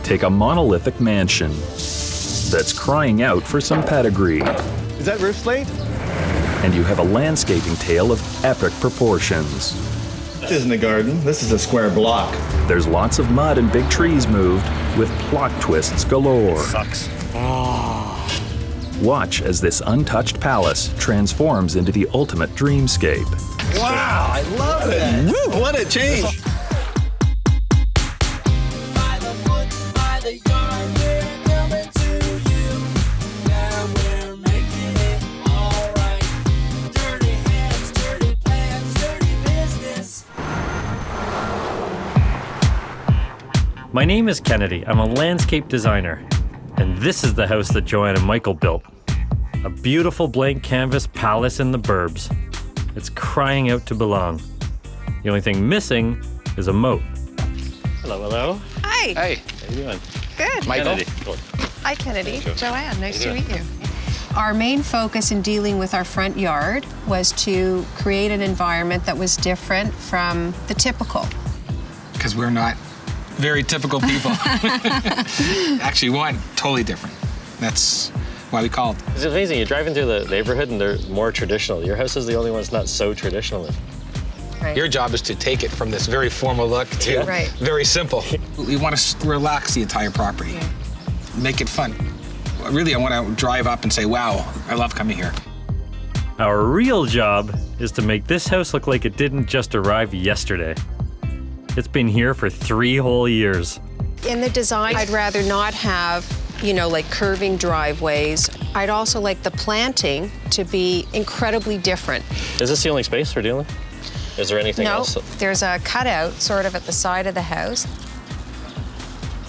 Take a monolithic mansion that's crying out for some pedigree. Is that roof slate? And you have a landscaping tale of epic proportions. This isn't a garden, this is a square block. There's lots of mud and big trees moved, with plot twists galore. Sucks. Watch as this untouched palace transforms into the ultimate dreamscape. Wow, I love it. Woo, what a change. My name is Kennedy. I'm a landscape designer, and this is the house that Joanne and Michael built. A beautiful blank canvas palace in the burbs. It's crying out to belong. The only thing missing is a moat. Hello, hello. Hi. Hey. How you doing? Good. Michael. Hi, Kennedy. Joanne, nice to meet you. Our main focus in dealing with our front yard was to create an environment that was different from the typical. Because we're not very typical people. Actually, we want totally different. That's why we called. It's amazing. You're driving through the neighborhood and they're more traditional. Your house is the only one that's not so traditional. Right. Your job is to take it from this very formal look to Right. very simple. We want to relax the entire property, make it fun. Really, I want to drive up and say, wow, I love coming here. Our real job is to make this house look like it didn't just arrive yesterday. It's been here for 3 whole years. In the design, I'd rather not have, like curving driveways. I'd also like the planting to be incredibly different. Is this the only space we're dealing? Is there anything else? No, there's a cutout sort of at the side of the house.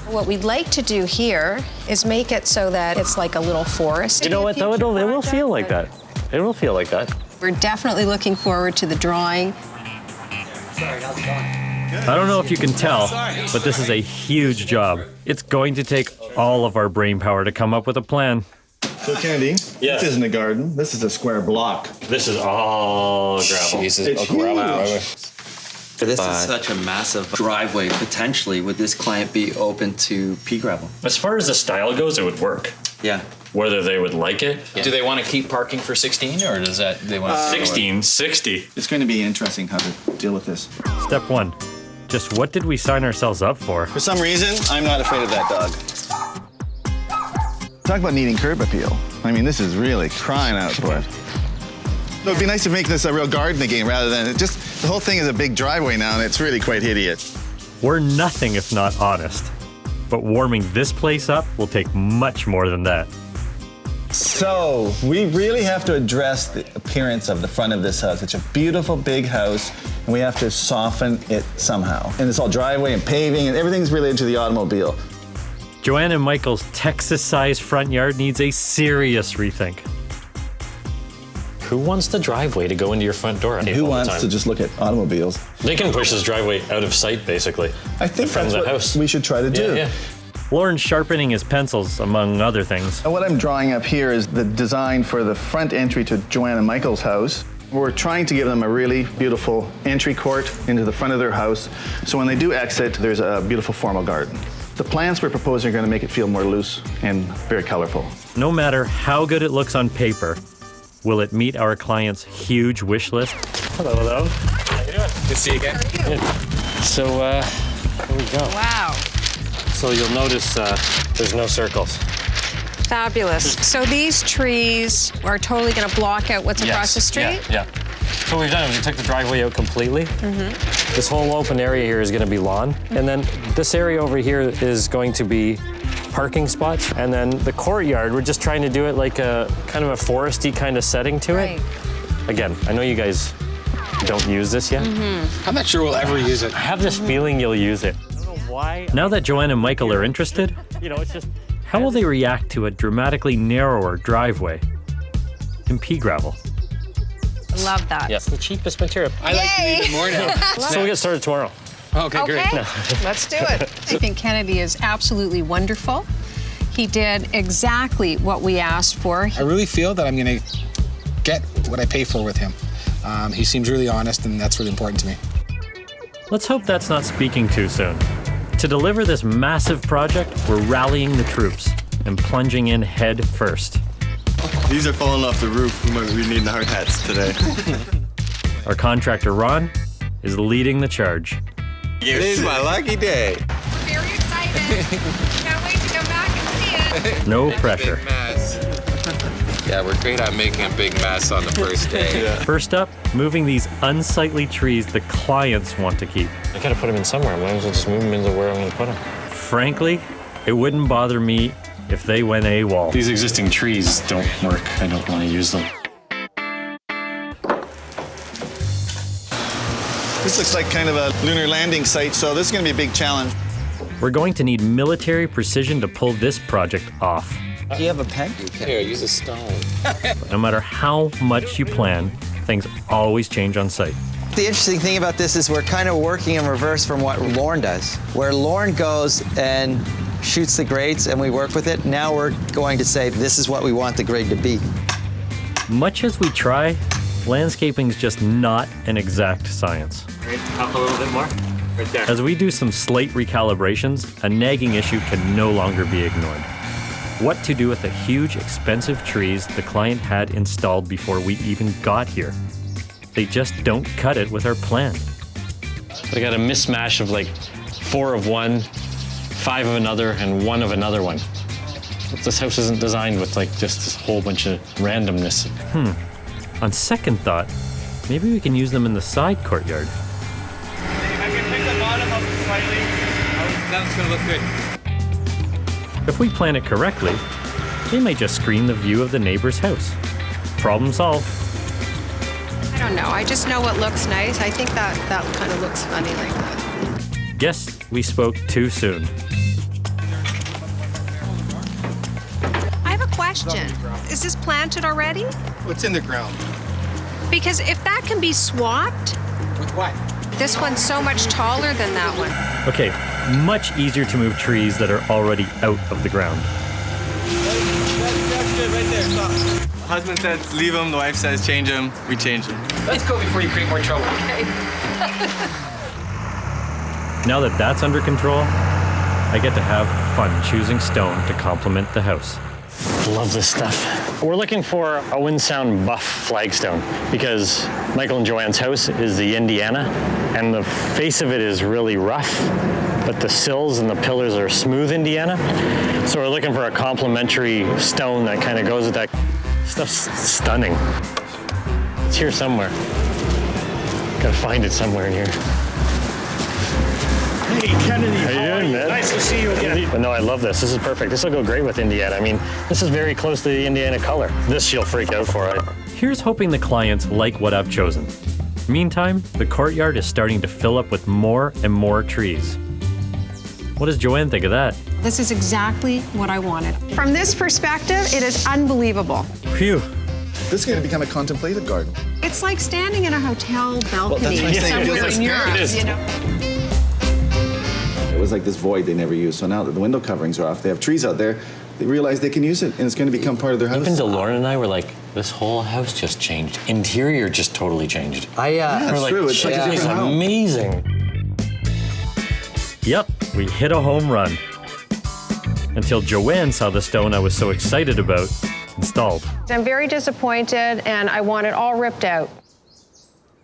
What we'd like to do here is make it so that it's like a little forest. You know what, though? It will feel like that. It will feel like that. We're definitely looking forward to the drawing. Sorry, how's it going? I don't know if you can tell, but this is a huge job. It's going to take all of our brain power to come up with a plan. So, Kennedy, Yes. this isn't a garden, this is a square block. This is all gravel. Jesus. It's huge. This is such a massive driveway. Potentially, would this client be open to pea gravel? As far as the style goes, it would work. Yeah. Whether they would like it. Do they want to keep parking for 16, or does that they want 16, 60. It's going to be interesting how to deal with this. Step 1. Just what did we sign ourselves up for? For some reason, I'm not afraid of that dog. Talk about needing curb appeal. I mean, this is really crying out for it. It would be nice to make this a real garden again rather than the whole thing is a big driveway now and it's really quite hideous. We're nothing if not honest. But warming this place up will take much more than that. So, we really have to address the appearance of the front of this house. It's a beautiful big house, and we have to soften it somehow. And it's all driveway and paving, and everything's related to the automobile. Joanne and Michael's Texas-sized front yard needs a serious rethink. Who wants the driveway to go into your front door? And who wants to just look at automobiles? They can push this driveway out of sight, basically. I think from that's the what house. we should try to do. Yeah. Lauren's sharpening his pencils, among other things. What I'm drawing up here is the design for the front entry to Joanne and Michael's house. We're trying to give them a really beautiful entry court into the front of their house, so when they do exit, there's a beautiful formal garden. The plans we're proposing are going to make it feel more loose and very colorful. No matter how good it looks on paper, will it meet our client's huge wish list? Hello, hello. How you doing? Good to see you again. So, here we go. Wow. So you'll notice there's no circles. Fabulous. So these trees are totally going to block out what's across the street? Yeah. So what we've done is we took the driveway out completely. This whole open area here is going to be lawn. And then this area over here is going to be parking spots. And then the courtyard, we're just trying to do it like a kind of a foresty kind of setting to it. Again, I know you guys don't use this yet. I'm not sure we'll ever use it. I have this feeling you'll use it. I don't know why. Now that Joanne and Michael are interested, it's just how will they react to a dramatically narrower driveway in pea gravel? Love that. Yes, the cheapest material. I like you even more now. So we'll get started tomorrow. Okay, great. Let's do it. I think Kennedy is absolutely wonderful. He did exactly what we asked for. I really feel that I'm going to get what I pay for with him. He seems really honest, and that's really important to me. Let's hope that's not speaking too soon. To deliver this massive project, we're rallying the troops and plunging in head first. These are falling off the roof. We need the hard hats today. Our contractor, Ron, is leading the charge. Today's my lucky day. Very excited. Can't wait to come back and see it. No pressure. Yeah, we're great at making a big mess on the first day. First up, moving these unsightly trees the clients want to keep. I gotta put them in somewhere. Might as well just move them into where I'm gonna put them. Frankly, it wouldn't bother me if they went AWOL. These existing trees don't work. I don't want to use them. This looks like kind of a lunar landing site, so this is going to be a big challenge. We're going to need military precision to pull this project off. Do you have a pen? Here, use a stone. No matter how much you plan, things always change on site. The interesting thing about this is we're kind of working in reverse from what Lorne does. Where Lorne goes and shoots the grades and we work with it, now we're going to say this is what we want the grade to be. Much as we try, landscaping's just not an exact science. Up a little bit more. Right there. As we do some slight recalibrations, a nagging issue can no longer be ignored. What to do with the huge, expensive trees the client had installed before we even got here? They just don't cut it with our plan. I got a mismatch of like 4 of one, 5 of another, and 1 of another one. This house isn't designed with like just this whole bunch of randomness. On second thought, maybe we can use them in the side courtyard. I can pick the bottom up slightly. That's gonna look good. If we plan it correctly, they may just screen the view of the neighbor's house. Problem solved. I don't know. I just know what looks nice. I think that kind of looks funny like that. Guess we spoke too soon. I have a question. Is this planted already? What's in the ground? Because if that can be swapped, With what? this one's so much taller than that one. Okay, much easier to move trees that are already out of the ground. That's good right there. Stop. Husband says leave them. The wife says change them. We change them. Let's go before you create more trouble. Now that that's under control, I get to have fun choosing stone to complement the house. Love this stuff. We're looking for a wind sound buff flagstone because Michael and Joanne's house is the Indiana, and the face of it is really rough, but the sills and the pillars are smooth Indiana. So we're looking for a complementary stone that kind of goes with that. Stuff's stunning. It's here somewhere. Gotta find it somewhere in here. Hey, Kennedy. How you doing, man? Nice to see you again. But no, I love this. This is perfect. This will go great with Indiana. I mean, this is very close to the Indiana color. This she'll freak out for it. Here's hoping the clients like what I've chosen. Meantime, the courtyard is starting to fill up with more and more trees. What does Joanne think of that? This is exactly what I wanted. From this perspective, it is unbelievable. Phew. This is going to become a contemplative garden. It's like standing in a hotel balcony what I'm saying. somewhere in Europe, It is. you know. It was like this void they never used. So now that the window coverings are off, they have trees out there. They realize they can use it, and it's going to become part of their house. Even Lorne and I were like, this whole house just changed. Interior just totally changed. That's We're like, true. It's like a this is different house. amazing. Yep, we hit a home run. Until Joanne saw the stone I was so excited about installed. I'm very disappointed, and I want it all ripped out.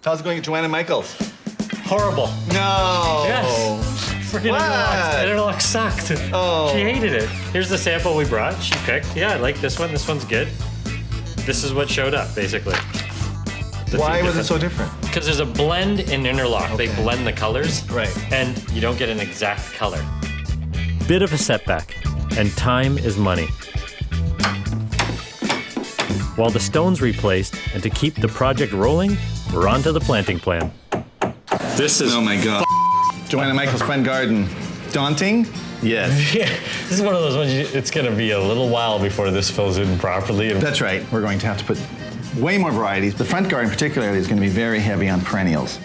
How's it going at Joanne and Michael's? Horrible. No. Yes. Freaking What? interlock sucked. Oh. She hated it. Here's the sample we brought. She picked. Yeah, I like this one. This one's good. This is what showed up, basically. Why was it so different? Because there's a blend in interlock. Okay. They blend the colors. Right. And you don't get an exact color. Bit of a setback. And time is money. While the stone's replaced, and to keep the project rolling, we're on to the planting plan. This is Oh my God. Joanne and Michael's front garden. Daunting? Yes. Yeah, this is one of those ones, it's gonna be a little while before this fills in properly. That's right. We're going to have to put way more varieties. The front garden particularly is going to be very heavy on perennials.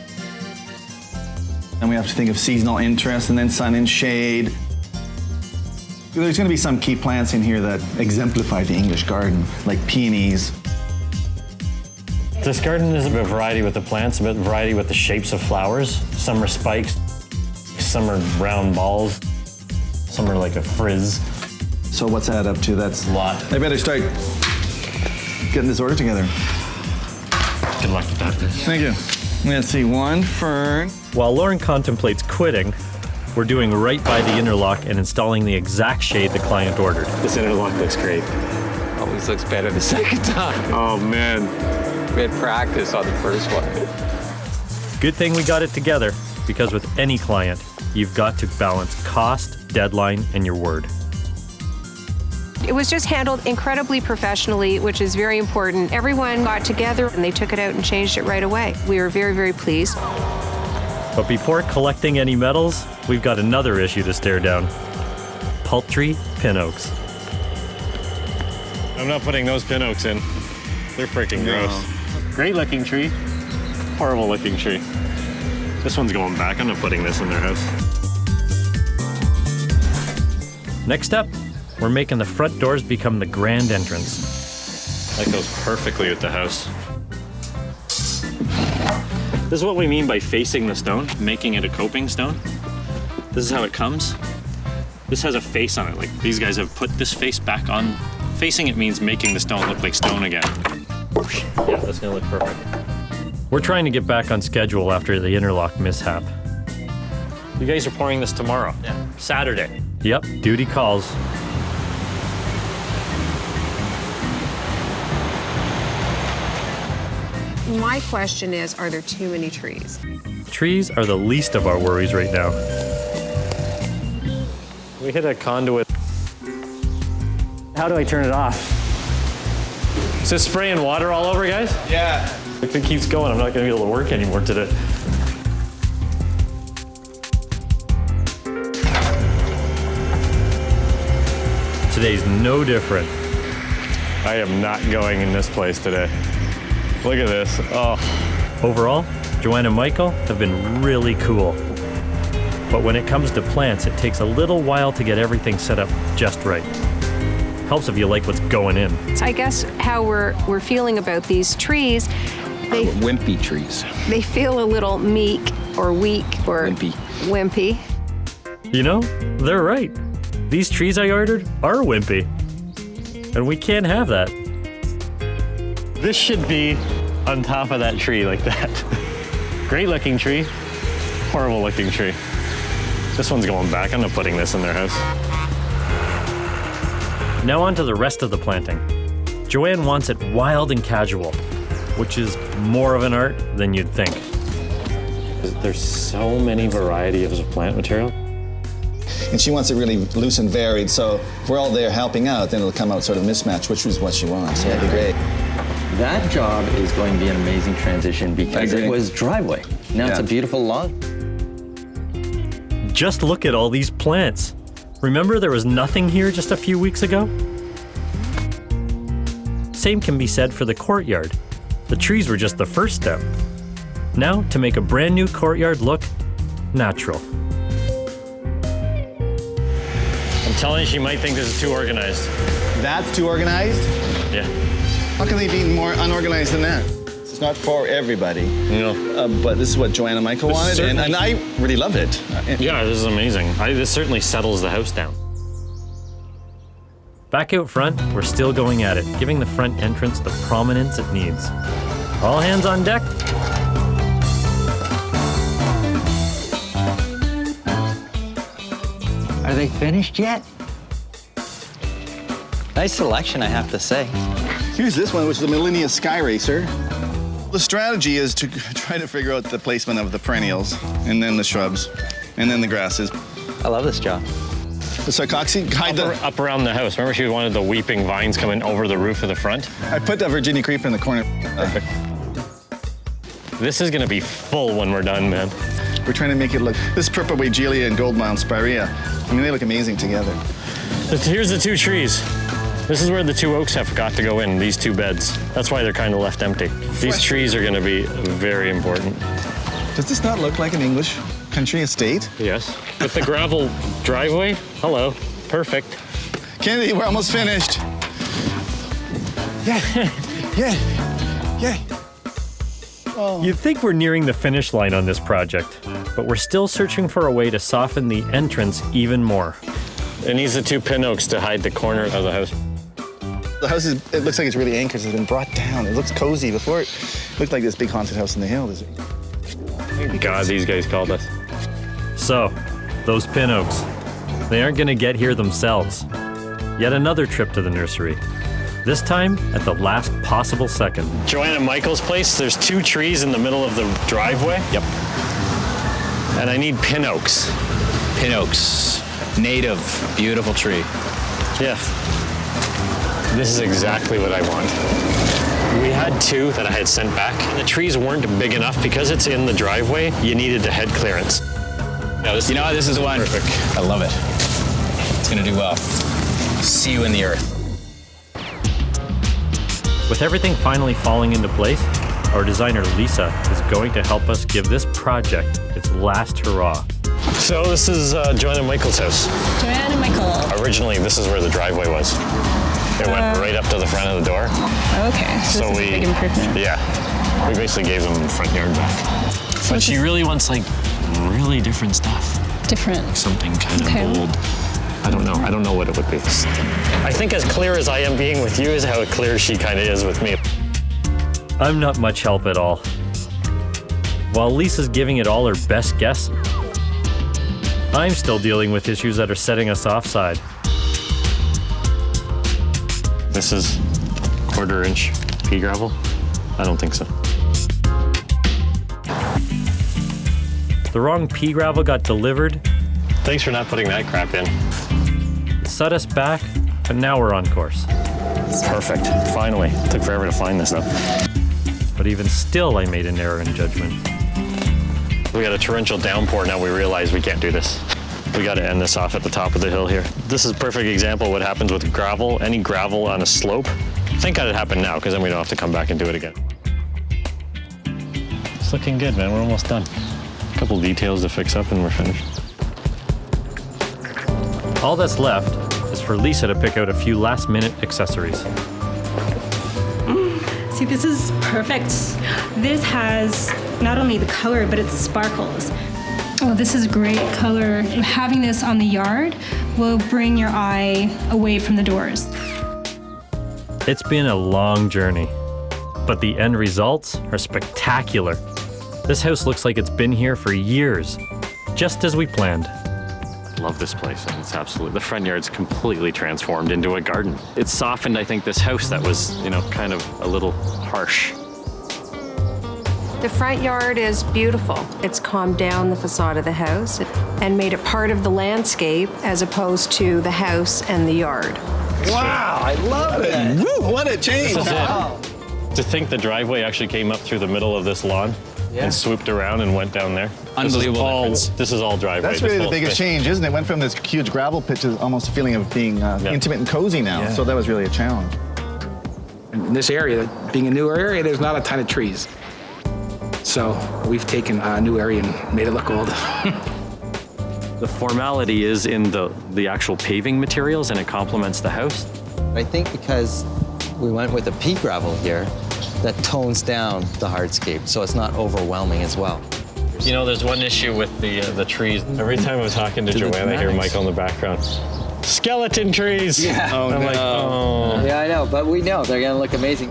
And we have to think of seasonal interest and then sun and shade. There's going to be some key plants in here that exemplify the English garden, like peonies. This garden is a bit of variety with the plants, a bit of variety with the shapes of flowers. Some are spikes, some are round balls, some are like a frizz. So what's that up to? That's A lot. I better start getting this order together. Good luck with that. Thank you. Let's see, one fern. While Lorne contemplates quitting, we're doing right by the interlock and installing the exact shade the client ordered. This interlock looks great. Always looks better the second time. Oh man. We had practice on the first one. Good thing we got it together, because with any client, you've got to balance cost, deadline, and your word. It was just handled incredibly professionally, which is very important. Everyone got together and they took it out and changed it right away. We were very, very pleased. But before collecting any medals, we've got another issue to stare down. Paltry pin oaks. I'm not putting those pin oaks in. They're freaking gross. Great looking tree, horrible looking tree. This one's going back. I'm not putting this in their house. Next up, we're making the front doors become the grand entrance. That goes perfectly with the house. This is what we mean by facing the stone, making it a coping stone. This is how it comes. This has a face on it. Like these guys have put this face back on. Facing it means making the stone look like stone again. Yeah, that's gonna look perfect. We're trying to get back on schedule after the interlock mishap. You guys are pouring this tomorrow? Yeah. Saturday. Yep, duty calls. My question is, are there too many trees? Trees are the least of our worries right now. We hit a conduit. How do I turn it off? Is this spraying water all over, guys? Yeah. If it keeps going, I'm not gonna be able to work anymore today. Today's no different. I am not going in this place today. Look at this. Oh. Overall, Joanne and Michael have been really cool. But when it comes to plants, it takes a little while to get everything set up just right. Helps if you like what's going in. I guess how we're feeling about these trees, Wimpy trees. they feel a little meek or weak or wimpy. You know, they're right. These trees I ordered are wimpy. And we can't have that. This should be on top of that tree like that. Great looking tree, horrible looking tree. This one's going back. I'm not putting this in their house. Now on to the rest of the planting. Joanne wants it wild and casual, which is more of an art than you'd think. There's so many varieties of plant material. And she wants it really loose and varied, so if we're all there helping out, then it'll come out sort of mismatched, which is what she wants. So that'd be great. That job is going to be an amazing transition because it was driveway. Now it's a beautiful lawn. Just look at all these plants. Remember there was nothing here just a few weeks ago? Same can be said for the courtyard. The trees were just the first step. Now, to make a brand new courtyard look natural. I'm telling you, she might think this is too organized. That's too organized? Yeah. How can they be more unorganized than that? It's not for everybody. No. But this is what Joanne and Michael wanted, and I really love it. Yeah, this is amazing. This certainly settles the house down. Back out front, we're still going at it, giving the front entrance the prominence it needs. All hands on deck. Are they finished yet? Nice selection, I have to say. Here's this one, which is the Millennia Sky Racer. The strategy is to try to figure out the placement of the perennials, and then the shrubs, and then the grasses. I love this job. The Sarcoxy guide Up around the house. Remember she wanted the weeping vines coming over the roof of the front? I put the Virginia Creeper in the corner. Perfect. This is gonna be full when we're done, man. We're trying to make it look, this Purple Wagelia and Gold Mound Spirea, I mean, they look amazing together. Here's the two trees. This is where the two oaks have got to go in, these two beds. That's why they're kind of left empty. These trees are gonna be very important. Does this not look like an English country estate? Yes. With the gravel driveway, hello, perfect. Kennedy, we're almost finished. Yeah. You'd think we're nearing the finish line on this project, but we're still searching for a way to soften the entrance even more. It needs the 2 pin oaks to hide the corner of the house. The house it looks like it's really anchored. It's been brought down. It looks cozy. Before it looked like this big haunted house in the hill. Thank God these guys called us. So, those pin oaks, they aren't gonna get here themselves. Yet another trip to the nursery. This time at the last possible second. Joanne and Michael's place, there's 2 trees in the middle of the driveway. Yep. And I need pin oaks. Pin oaks. Native. Beautiful tree. Yeah. This is exactly what I want. We had 2 that I had sent back. The trees weren't big enough because it's in the driveway. You needed the head clearance. No, this is the one. Perfect. I love it. It's gonna do well. See you in the earth. With everything finally falling into place, our designer Lisa is going to help us give this project its last hurrah. So this is Joanne and Michael's house. Joanne and Michael. Originally, this is where the driveway was. It went right up to the front of the door. Okay, so this is a big improvement. Yeah, we basically gave them the front yard back. But she really wants like really different stuff. Different. Something kind of bold. I don't know what it would be. I think as clear as I am being with you is how clear she kind of is with me. I'm not much help at all. While Lisa's giving it all her best guess, I'm still dealing with issues that are setting us offside. This is 1/4 inch pea gravel? I don't think so. The wrong pea gravel got delivered. Thanks for not putting that crap in. Set us back, and now we're on course. Perfect. Finally. Took forever to find this stuff. But even still, I made an error in judgment. We got a torrential downpour, now we realize we can't do this. We got to end this off at the top of the hill here. This is a perfect example of what happens with gravel, any gravel on a slope. Thank God it happened now, because then we don't have to come back and do it again. It's looking good, man. We're almost done. A couple details to fix up and we're finished. All that's left is for Lisa to pick out a few last-minute accessories. See, this is perfect. This has not only the color, but it sparkles. Oh, this is great color. Having this on the yard will bring your eye away from the doors. It's been a long journey, but the end results are spectacular. This house looks like it's been here for years, just as we planned. Love this place. It's absolutely, the front yard's completely transformed into a garden. It's softened, I think, this house that was, kind of a little harsh. The front yard is beautiful. It's calmed down the facade of the house and made it part of the landscape as opposed to the house and the yard. Wow, I love it. Woo, what a change. This is it. To think the driveway actually came up through the middle of this lawn and swooped around and went down there. Unbelievable difference. This is all driveway. That's really the biggest change, isn't it? Went from this huge gravel pit to almost a feeling of being intimate and cozy now. Yeah. So that was really a challenge. In this area, being a newer area, there's not a ton of trees. So we've taken a new area and made it look old. The formality is in the actual paving materials and it complements the house. I think because we went with the pea gravel here, that tones down the hardscape, so it's not overwhelming as well. There's one issue with the trees. Every time I'm talking to Joanne, I hear Michael in the background. Skeleton trees! Yeah. Oh, I'm like, oh. Yeah, I know, but we know they're gonna look amazing.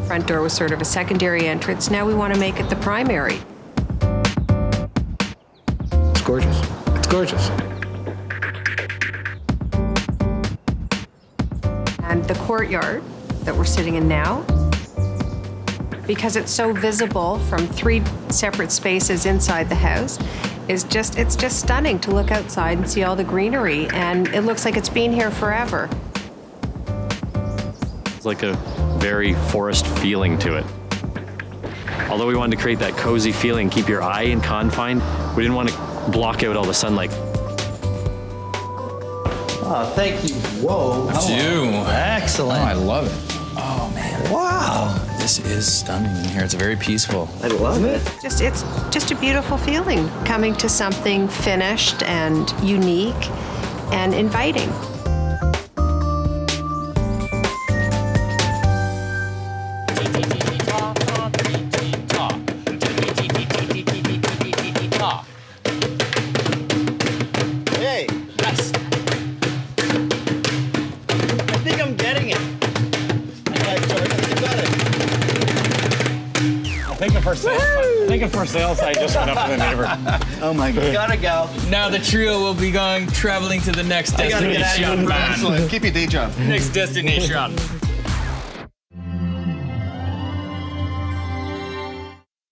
Front door was sort of a secondary entrance. Now we want to make it the primary. It's gorgeous. It's gorgeous. And the courtyard that we're sitting in now, because it's so visible from 3 separate spaces inside the house, it's just stunning to look outside and see all the greenery, and it looks like it's been here forever. It's like a very forest feeling to it. Although we wanted to create that cozy feeling, keep your eye in confine, we didn't want to block out all the sunlight. Oh, thank you. Whoa. Excellent. Oh, I love it. Oh, man. Wow. This is stunning in here. It's very peaceful. I love it. It's just a beautiful feeling, coming to something finished and unique and inviting. for sale. I think a for sale sign just went up to the neighbor. Oh my God. Gotta go. Now the trio will be traveling to the next I gotta get out of destination, here. man. Excellent. Keep your day job. Next destination.